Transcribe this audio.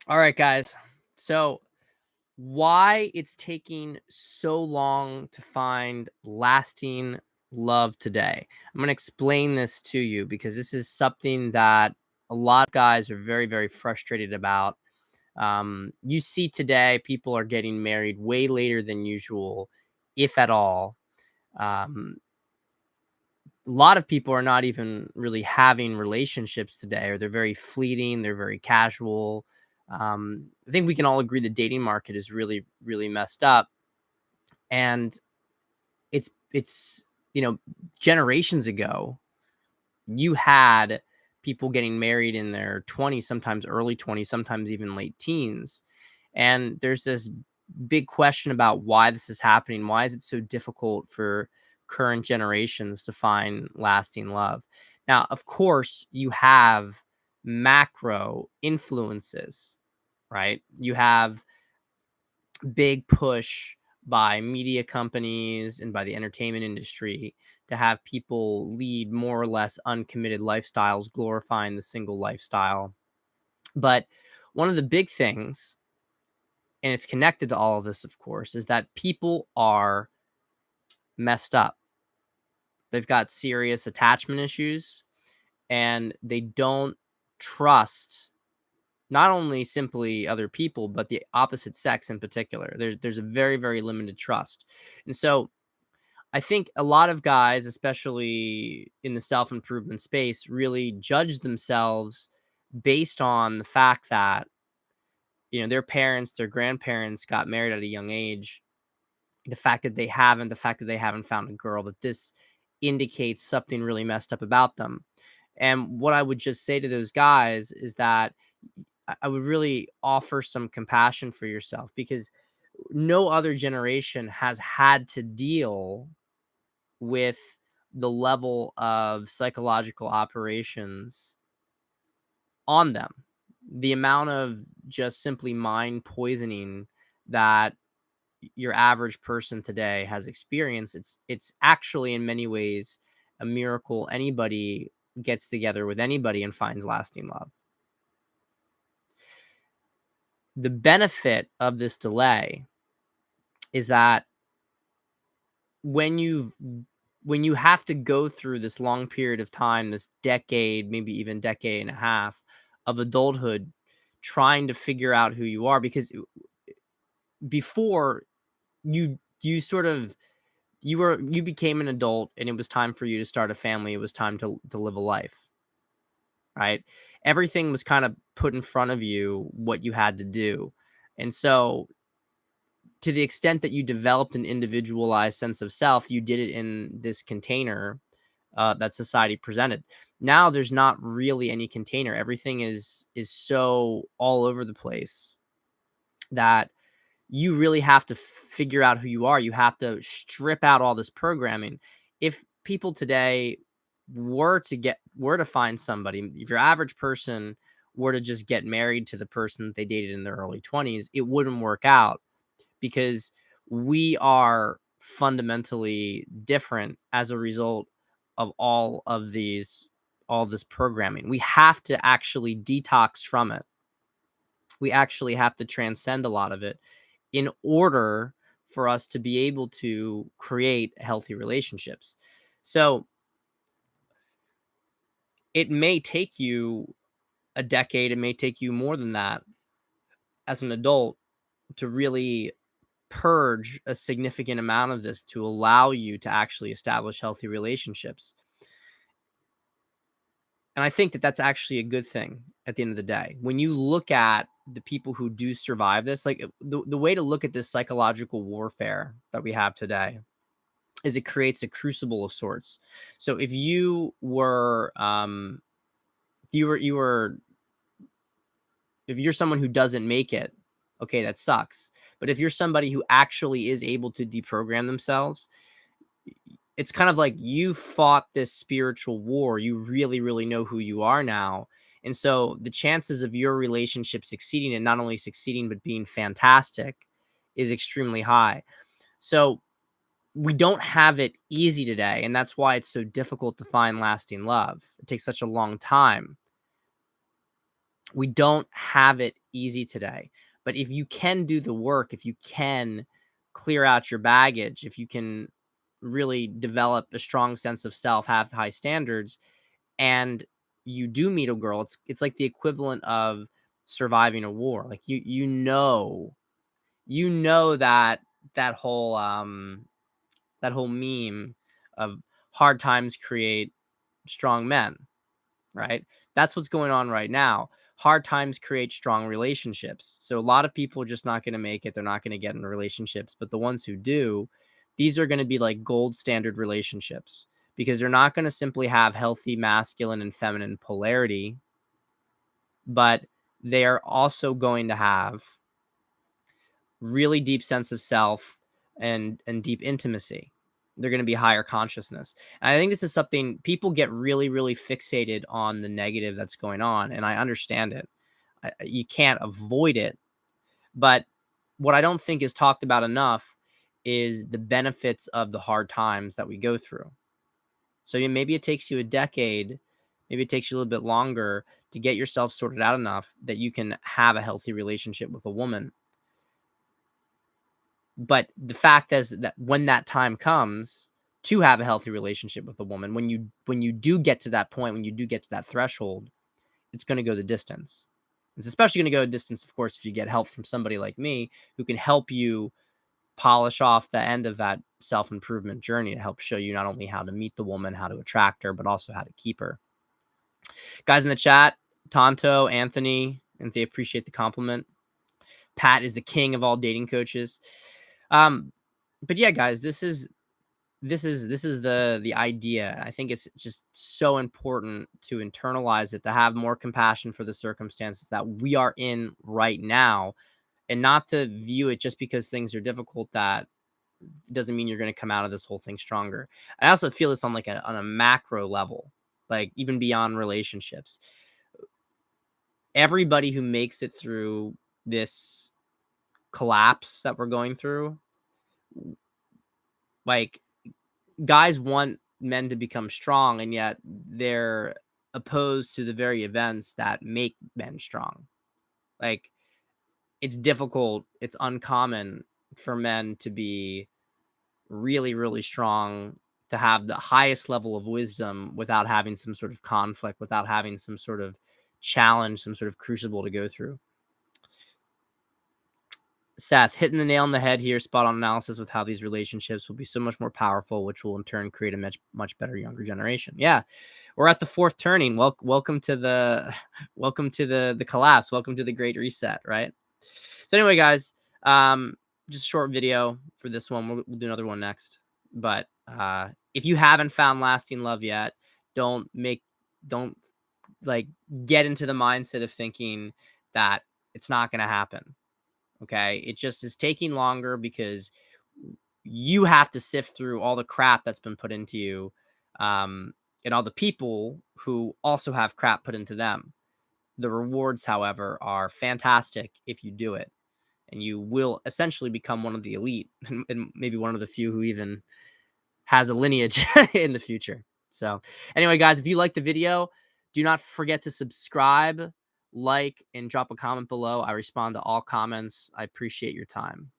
All right, guys. So, why it's taking so long to find lasting love today? I'm going to explain this to you because this is something that a lot of guys are very, very frustrated about. You see today, people are getting married way later than usual, if at all. Um, a lot of people are not even really having relationships today, or they're very fleeting, they're very casual. I think we can all agree the dating market is really, really messed up, and it's generations ago you had people getting married in their 20s, sometimes early 20s, sometimes even late teens, and there's this big question about why this is happening. Why is it so difficult for current generations to find lasting love? Now, of course, you have macro influences, right? You have big push by media companies and by the entertainment industry to have people lead more or less uncommitted lifestyles, glorifying the single lifestyle. But one of the big things, and it's connected to all of this, of course, is that people are messed up. They've got serious attachment issues and they don't trust not only simply other people, but the opposite sex in particular. There's a very, very limited trust. And so I think a lot of guys, especially in the self-improvement space, really judge themselves based on the fact that, their parents, their grandparents got married at a young age. The fact that they haven't found a girl, that this indicates something really messed up about them. And what I would just say to those guys is that I would really offer some compassion for yourself, because no other generation has had to deal with the level of psychological operations on them. The amount of just simply mind poisoning that your average person today has experienced, it's actually in many ways a miracle anybody gets together with anybody and finds lasting love. The benefit of this delay is that when you when you have to go through this long period of time, this decade, maybe even decade and a half of adulthood, trying to figure out who you are, because before you sort of you became an adult and it was time for you to start a family, it was time to live a life, right? Everything was kind of put in front of you what you had to do. And so to the extent that you developed an individualized sense of self, you did it in this container that society presented. Now there's not really any container. Everything is so all over the place that you really have to figure out who you are. You have to strip out all this programming. If people today were to find somebody, if your average person were to just get married to the person that they dated in their early 20s, it wouldn't work out, because we are fundamentally different as a result of all this programming. We have to actually detox from it. We actually have to transcend a lot of it in order for us to be able to create healthy relationships. So it may take you a decade, it may take you more than that as an adult to really purge a significant amount of this to allow you to actually establish healthy relationships. And I think that that's actually a good thing at the end of the day. When you look at the people who do survive this, like the way to look at this psychological warfare that we have today is it creates a crucible of sorts. So if you were if you're someone who doesn't make it, okay, that sucks. But if you're somebody who actually is able to deprogram themselves, it's kind of like you fought this spiritual war. You really, really know who you are now. And so the chances of your relationship succeeding, and not only succeeding, but being fantastic, is extremely high. So we don't have it easy today. And that's why it's so difficult to find lasting love. It takes such a long time. We don't have it easy today. But if you can do the work, if you can clear out your baggage, if you can really develop a strong sense of self, have high standards, and you do meet a girl, it's like the equivalent of surviving a war. Like that that whole meme of hard times create strong men, right? That's what's going on right now. Hard times create strong relationships. So a lot of people are just not going to make it. They're not going to get into relationships. But the ones who do, these are going to be like gold standard relationships because they're not going to simply have healthy masculine and feminine polarity, but they are also going to have really deep sense of self and deep intimacy. They're going to be higher consciousness. And I think this is something people get really, really fixated on the negative that's going on. And I understand it. You can't avoid it. But what I don't think is talked about enough is the benefits of the hard times that we go through. So maybe it takes you a decade, maybe it takes you a little bit longer to get yourself sorted out enough that you can have a healthy relationship with a woman. But the fact is that when that time comes to have a healthy relationship with a woman, when you do get to that point, when you do get to that threshold, it's going to go the distance. It's especially going to go a distance, of course, if you get help from somebody like me who can help you polish off the end of that self-improvement journey to help show you not only how to meet the woman, how to attract her, but also how to keep her. Guys in the chat, Tonto, Anthony, appreciate the compliment. Pat is the king of all dating coaches. But yeah, guys, this is the idea. I think it's just so important to internalize it, to have more compassion for the circumstances that we are in right now, and not to view it just because things are difficult. That doesn't mean you're going to come out of this whole thing stronger. I also feel this on like on a macro level, like even beyond relationships. Everybody who makes it through this collapse that we're going through, like, guys want men to become strong, and yet they're opposed to the very events that make men strong. Like, it's difficult, it's uncommon for men to be really, really strong, to have the highest level of wisdom without having some sort of conflict, without having some sort of challenge, some sort of crucible to go through. Seth, hitting the nail on the head here, spot on analysis with how these relationships will be so much more powerful, which will in turn create a much better younger generation. Yeah, we're at the fourth turning. Welcome to the welcome to the collapse. Welcome to the great reset, right? So anyway, guys, just a short video for this one. We'll do another one next. But if you haven't found lasting love yet, don't like get into the mindset of thinking that it's not going to happen. Okay. It just is taking longer because you have to sift through all the crap that's been put into you, and all the people who also have crap put into them. The rewards, however, are fantastic if you do it, and you will essentially become one of the elite and maybe one of the few who even has a lineage in the future. So anyway, guys, if you like the video, do not forget to subscribe, like, and drop a comment below. I respond to all comments. I appreciate your time.